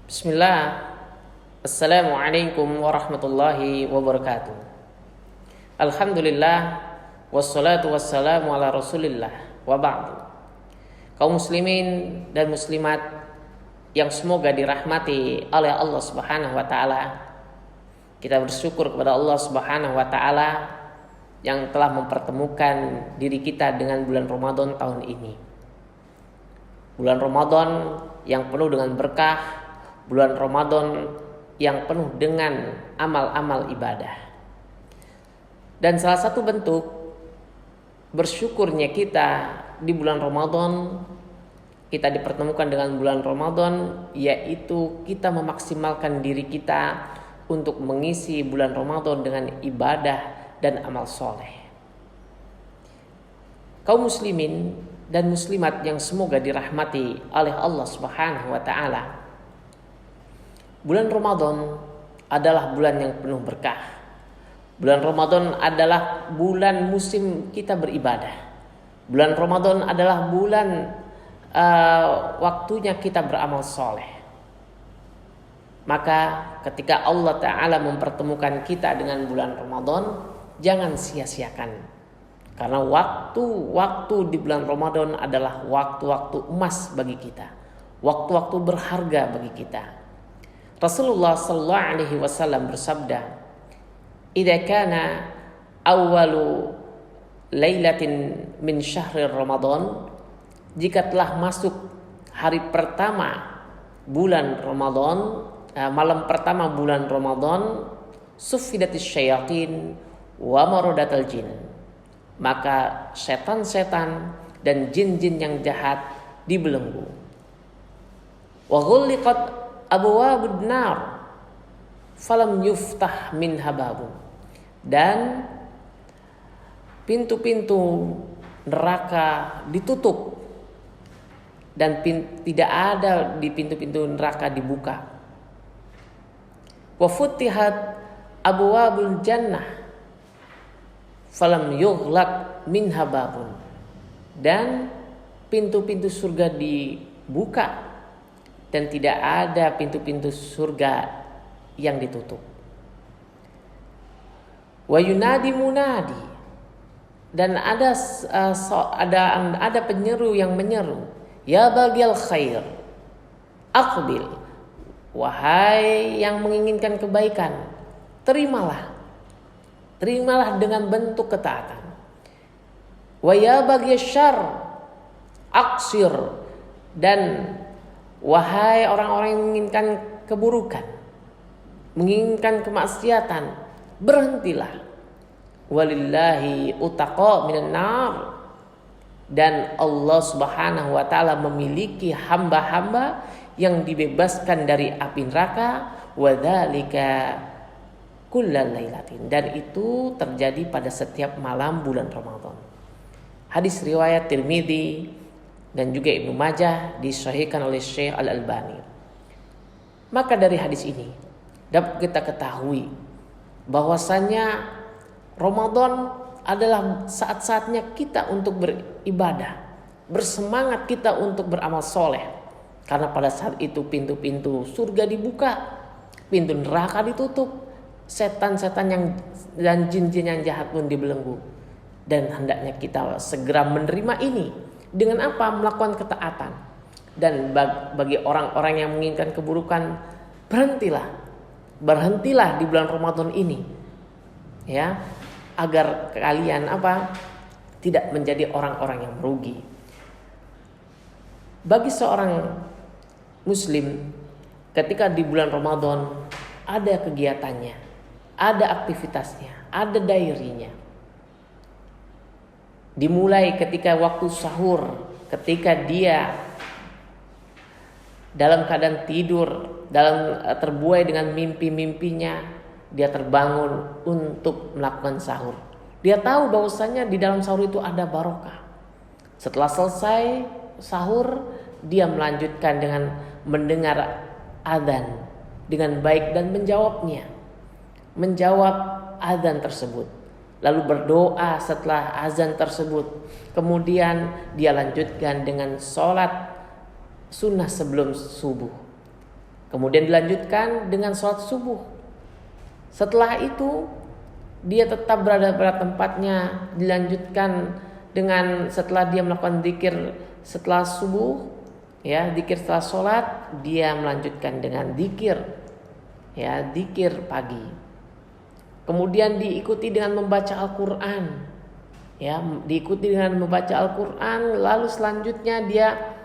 Bismillah. Assalamualaikum warahmatullahi wabarakatuh. Alhamdulillah. Wassalatu wassalamu ala rasulillah. Wa ba'du. Kaum muslimin dan muslimat yang semoga dirahmati oleh Allah subhanahu wa ta'ala, kita bersyukur kepada Allah subhanahu wa ta'ala yang telah mempertemukan diri kita dengan bulan Ramadan tahun ini. Bulan Ramadan yang penuh dengan berkah, bulan Ramadan yang penuh dengan amal-amal ibadah. Dan salah satu bentuk bersyukurnya kita di bulan Ramadan, kita dipertemukan dengan bulan Ramadan, yaitu kita memaksimalkan diri kita untuk mengisi bulan Ramadan dengan ibadah dan amal soleh. Kaum muslimin dan muslimat yang semoga dirahmati oleh Allah subhanahu wa ta'ala, bulan Ramadan adalah bulan yang penuh berkah. Bulan Ramadan adalah bulan musim kita beribadah. Bulan Ramadan adalah bulan waktunya kita beramal soleh. Maka ketika Allah Ta'ala mempertemukan kita dengan bulan Ramadan, jangan sia-siakan. Karena waktu-waktu di bulan Ramadan adalah waktu-waktu emas bagi kita, waktu-waktu berharga bagi kita. Rasulullah sallallahu alaihi wasallam bersabda, "Idza kana awwalu lailatin min syahri Ramadan," jika telah masuk hari pertama bulan Ramadan, malam pertama bulan Ramadan, suffidatis syayatin wa maradatul jin, maka setan-setan dan jin-jin yang jahat dibelenggu. Wa ghulliqat abwabun nar falam yuftah minha babun, dan pintu-pintu neraka ditutup dan tidak ada di pintu-pintu neraka dibuka. Wa futihat abwabul jannah falam yughlaq minha babun, dan pintu-pintu surga dibuka dan tidak ada pintu-pintu surga yang ditutup. Wa yunadi munadi, dan ada penyeru yang menyeru, ya baghil khair aqbil, wahai yang menginginkan kebaikan, terimalah dengan bentuk ketaatan. Wa ya baghil syarr aqsir, dan wahai orang-orang yang menginginkan keburukan, menginginkan kemaksiatan, berhentilah. Walillahi utaqa minan nar, dan Allah subhanahu wa ta'ala memiliki hamba-hamba yang dibebaskan dari api neraka. Wadzalika kullal lailatin, dan itu terjadi pada setiap malam bulan Ramadan. Hadis riwayat Tirmidzi dan juga Ibnu Majah, disahihkan oleh Syekh Al-Albani. Maka dari hadis ini dapat kita ketahui bahwasanya Ramadan adalah saat-saatnya kita untuk beribadah, bersemangat kita untuk beramal soleh. Karena pada saat itu pintu-pintu surga dibuka, pintu neraka ditutup, setan-setan dan jin-jin yang jahat pun dibelenggu. Dan hendaknya kita segera menerima ini. Dengan apa? Melakukan ketaatan. Dan bagi orang-orang yang menginginkan keburukan, berhentilah di bulan Ramadan ini, ya, agar kalian tidak menjadi orang-orang yang merugi. Bagi seorang muslim, ketika di bulan Ramadan ada kegiatannya, ada aktivitasnya, ada diary-nya. Dimulai ketika waktu sahur, ketika dia dalam keadaan tidur, terbuai dengan mimpi-mimpinya, dia terbangun untuk melakukan sahur. Dia tahu bahwasanya di dalam sahur itu ada barokah. Setelah selesai sahur, dia melanjutkan dengan mendengar azan dengan baik dan menjawab azan tersebut. Lalu berdoa setelah azan tersebut. Kemudian dia lanjutkan dengan sholat sunnah sebelum subuh. Kemudian dilanjutkan dengan sholat subuh. Setelah itu dia tetap berada pada tempatnya. Dilanjutkan dengan setelah dia melakukan zikir setelah subuh, ya, zikir setelah sholat, dia melanjutkan dengan zikir, ya, zikir pagi. Kemudian diikuti dengan membaca Al-Quran, ya, diikuti dengan membaca Al-Quran. Lalu selanjutnya dia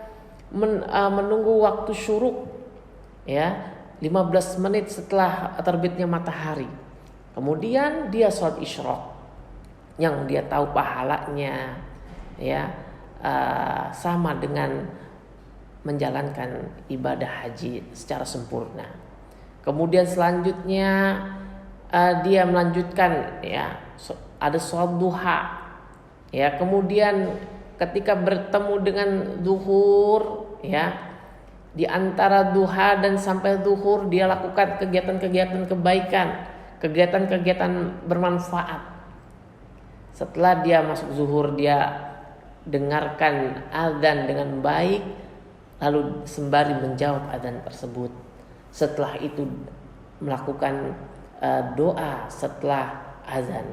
menunggu waktu syuruk, ya, 15 menit setelah terbitnya matahari. Kemudian dia sholat isyraq yang dia tahu pahalanya, ya, sama dengan menjalankan ibadah haji secara sempurna. Kemudian selanjutnya dia melanjutkan, ya, ada sholat duha, ya. Kemudian ketika bertemu dengan zuhur, ya, di antara duha dan sampai zuhur dia lakukan kegiatan-kegiatan kebaikan, kegiatan-kegiatan bermanfaat. Setelah dia masuk zuhur, dia dengarkan azan dengan baik, lalu sembari menjawab azan tersebut. Setelah itu melakukan doa setelah azan.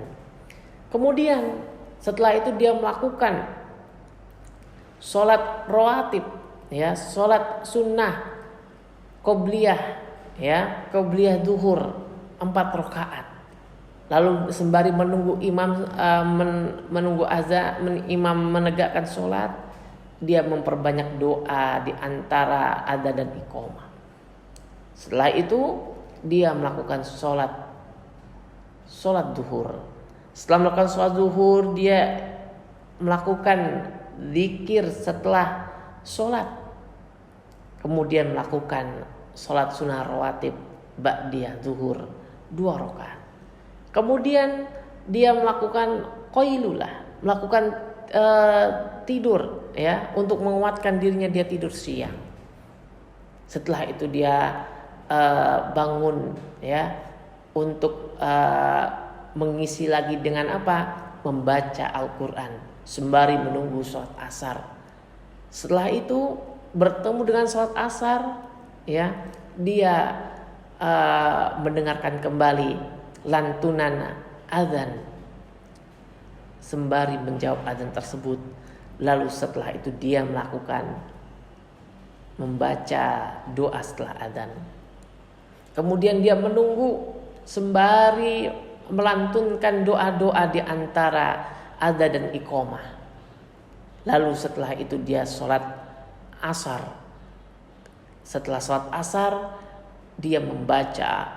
Kemudian setelah itu dia melakukan sholat rawatib, ya, sholat sunnah qobliyah, ya, qobliyah zuhur 4 rakaat. Lalu sembari menunggu imam menunggu azan, imam menegakkan sholat, dia memperbanyak doa di antara azan dan iqamah. Setelah itu dia melakukan sholat zuhur. Setelah melakukan sholat zuhur, dia melakukan zikir setelah sholat. Kemudian melakukan sholat sunnah rawatib ba'diyah zuhur 2 rakaat. Kemudian dia melakukan qailulah, melakukan tidur, ya, untuk menguatkan dirinya, dia tidur siang. Setelah itu dia bangun, ya, untuk mengisi lagi dengan apa? Membaca Al-Quran sembari menunggu sholat asar. Setelah itu bertemu dengan sholat asar, ya, dia mendengarkan kembali lantunan azan sembari menjawab azan tersebut. Lalu setelah itu dia melakukan membaca doa setelah azan. Kemudian dia menunggu sembari melantunkan doa-doa di antara azan dan iqamah. Lalu setelah itu dia sholat asar. Setelah sholat asar dia membaca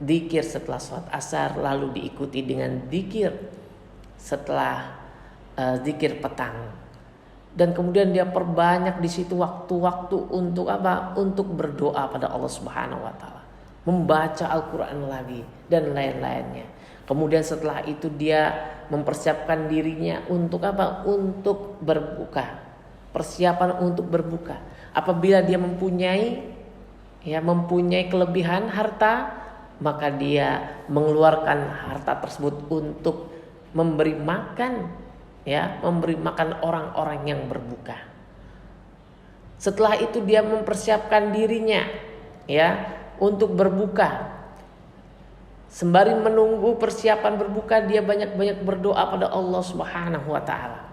zikir setelah sholat asar, lalu diikuti dengan zikir setelah zikir petang. Dan kemudian dia perbanyak di situ waktu-waktu untuk apa? Untuk berdoa pada Allah Subhanahu wa taala, membaca Al-Qur'an lagi dan lain-lainnya. Kemudian setelah itu dia mempersiapkan dirinya untuk apa? Untuk berbuka. Persiapan untuk berbuka. Apabila dia mempunyai kelebihan harta, maka dia mengeluarkan harta tersebut untuk memberi makan, ya, memberi makan orang-orang yang berbuka. Setelah itu dia mempersiapkan dirinya, ya, untuk berbuka. Sembari menunggu persiapan berbuka, dia banyak-banyak berdoa pada Allah Subhanahu wa taala.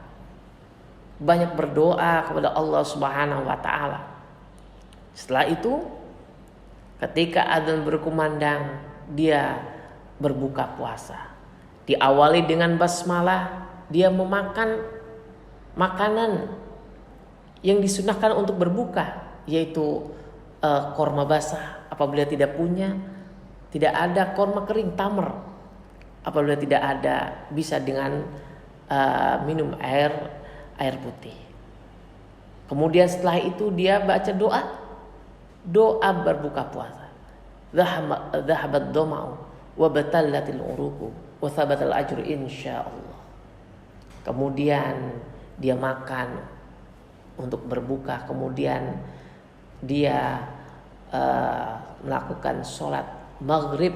Banyak berdoa kepada Allah Subhanahu wa taala. Setelah itu ketika adzan berkumandang, dia berbuka puasa. Diawali dengan basmalah, dia memakan makanan yang disunahkan untuk berbuka, yaitu korma basah. Apabila tidak punya, tidak ada korma kering, tamr. Apabila tidak ada, bisa dengan minum air putih. Kemudian setelah itu dia baca doa berbuka puasa. Dhahabat dhama'u wa batallatil uruqu wa thabatal ajru insyaallah. Kemudian dia makan untuk berbuka, kemudian dia melakukan sholat maghrib,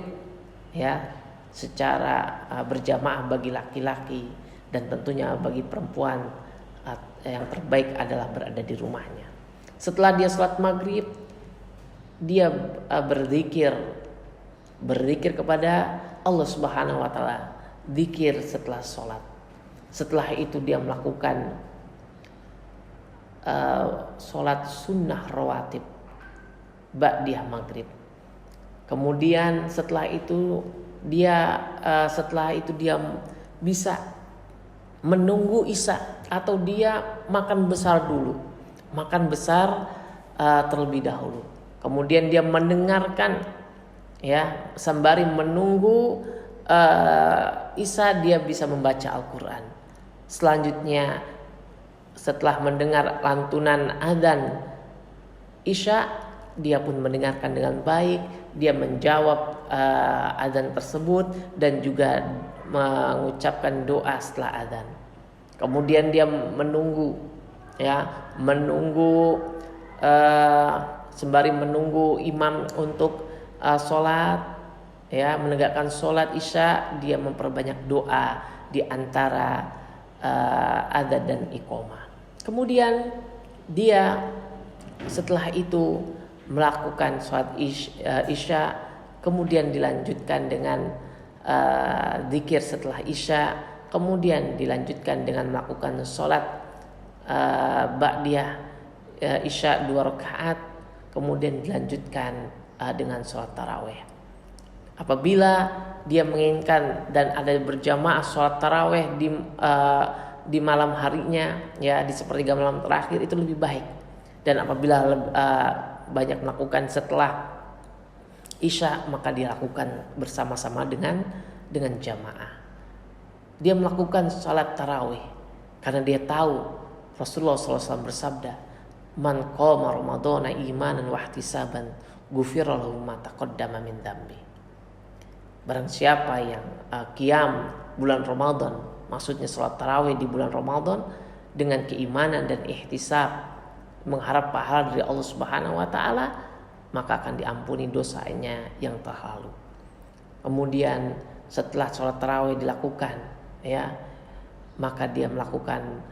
ya, secara berjamaah bagi laki-laki, dan tentunya bagi perempuan yang terbaik adalah berada di rumahnya. Setelah dia sholat maghrib, dia berzikir kepada Allah Subhanahu wa taala, zikir setelah sholat. Setelah itu dia melakukan sholat sunnah rawatib ba'diyah maghrib. Kemudian setelah itu dia bisa menunggu isya, atau dia makan besar dulu, terlebih dahulu. Kemudian dia mendengarkan, ya, sembari menunggu isya dia bisa membaca Al-Quran. Selanjutnya setelah mendengar lantunan adzan isya, dia pun mendengarkan dengan baik, dia menjawab adzan tersebut dan juga mengucapkan doa setelah adzan. Kemudian dia menunggu sembari menunggu imam untuk sholat, ya, menegakkan sholat isya, dia memperbanyak doa di antara adzan dan iqamah. Kemudian dia setelah itu melakukan sholat isya, kemudian dilanjutkan dengan zikir setelah isya, kemudian dilanjutkan dengan melakukan sholat ba'diyah isya 2 rakaat, kemudian dilanjutkan dengan sholat tarawih. Apabila dia menginginkan dan ada berjamaah sholat tarawih di malam harinya, ya, di sepertiga malam terakhir, itu lebih baik. Dan apabila banyak melakukan setelah isya, maka dilakukan bersama-sama dengan jamaah. Dia melakukan salat tarawih karena dia tahu Rasulullah SAW bersabda, "Man qama ramadhana imanan wa ihtisaban, ghufira lahu ma taqaddama min dzambi." Barang siapa yang qiyam bulan Ramadan, maksudnya salat tarawih di bulan Ramadan dengan keimanan dan ihtisab, mengharap pahala dari Allah Subhanahu wa taala, maka akan diampuni dosanya yang telah lalu. Kemudian setelah sholat tarawih dilakukan, ya, maka dia melakukan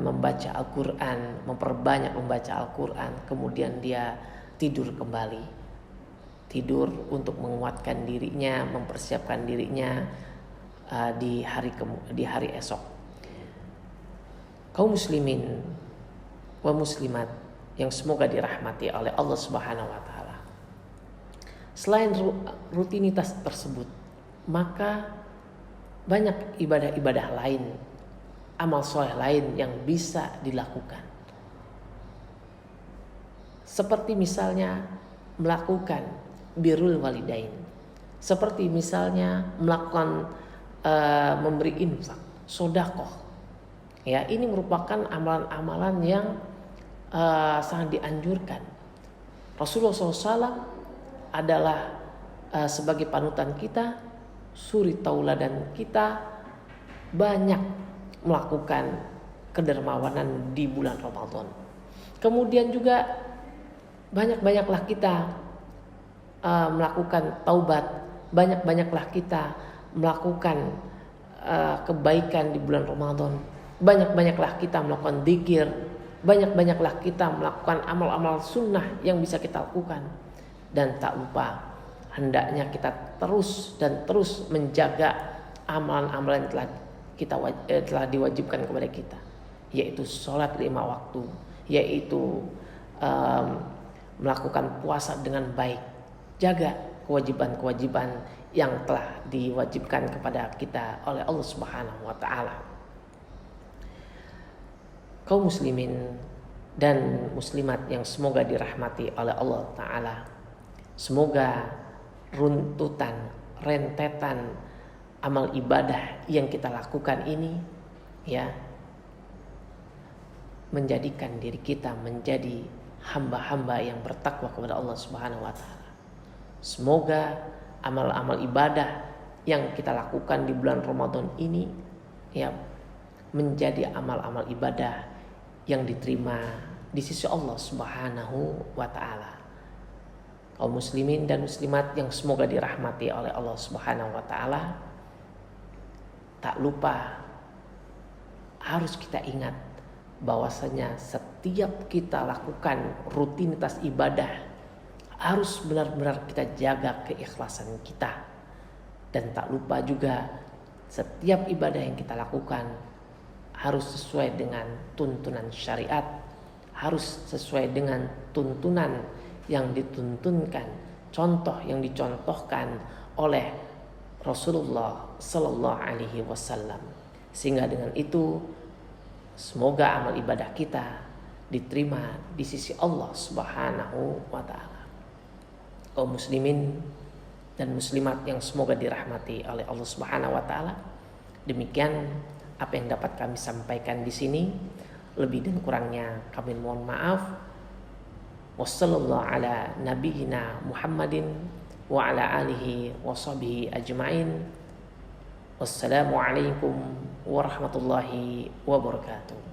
membaca Al-Quran, memperbanyak membaca Al-Quran. Kemudian dia tidur kembali, tidur untuk menguatkan dirinya, mempersiapkan dirinya di hari esok. Kaum muslimin wa muslimat yang semoga dirahmati oleh Allah Subhanahu wa taala. Selain rutinitas tersebut, maka banyak ibadah-ibadah lain, amal soleh lain yang bisa dilakukan. Seperti misalnya melakukan birrul walidain, seperti misalnya melakukan memberi infak, sedekah. Ya, ini merupakan amalan-amalan yang sangat dianjurkan. Rasulullah SAW adalah sebagai panutan kita, suri tauladan kita, banyak melakukan kedermawanan di bulan Ramadan. Kemudian juga banyak-banyaklah kita melakukan taubat, banyak-banyaklah kita melakukan kebaikan di bulan Ramadan. Banyak-banyaklah kita melakukan zikir, banyak-banyaklah kita melakukan amal-amal sunnah yang bisa kita lakukan. Dan tak lupa, hendaknya kita terus menjaga amalan-amalan yang telah diwajibkan kepada kita, yaitu sholat 5 waktu, yaitu melakukan puasa dengan baik, jaga kewajiban-kewajiban yang telah diwajibkan kepada kita oleh Allah Subhanahu wa taala. Kaum muslimin dan muslimat yang semoga dirahmati oleh Allah Ta'ala, semoga rentetan amal ibadah yang kita lakukan ini, ya, menjadikan diri kita menjadi hamba-hamba yang bertakwa kepada Allah Subhanahu wa taala. Semoga amal-amal ibadah yang kita lakukan di bulan Ramadan ini, ya, menjadi amal-amal ibadah yang diterima di sisi Allah Subhanahu wa taala. Kaum muslimin dan muslimat yang semoga dirahmati oleh Allah Subhanahu wa taala, tak lupa harus kita ingat bahwasanya setiap kita lakukan rutinitas ibadah harus benar-benar kita jaga keikhlasan kita. Dan tak lupa juga setiap ibadah yang kita lakukan harus sesuai dengan tuntunan syariat, harus sesuai dengan tuntunan yang dituntunkan, contoh yang dicontohkan oleh Rasulullah Sallallahu Alaihi Wasallam. Sehingga dengan itu semoga amal ibadah kita diterima di sisi Allah Subhanahu wa Ta'ala. Kaum muslimin dan muslimat yang semoga dirahmati oleh Allah Subhanahu wa Ta'ala, demikian apa yang dapat kami sampaikan di sini. Lebih dan kurangnya kami mohon maaf. Wassallallahu ala nabiyyina Muhammadin wa ala alihi wa sahbihi ajma'in. Wassalamualaikum warahmatullahi wabarakatuh.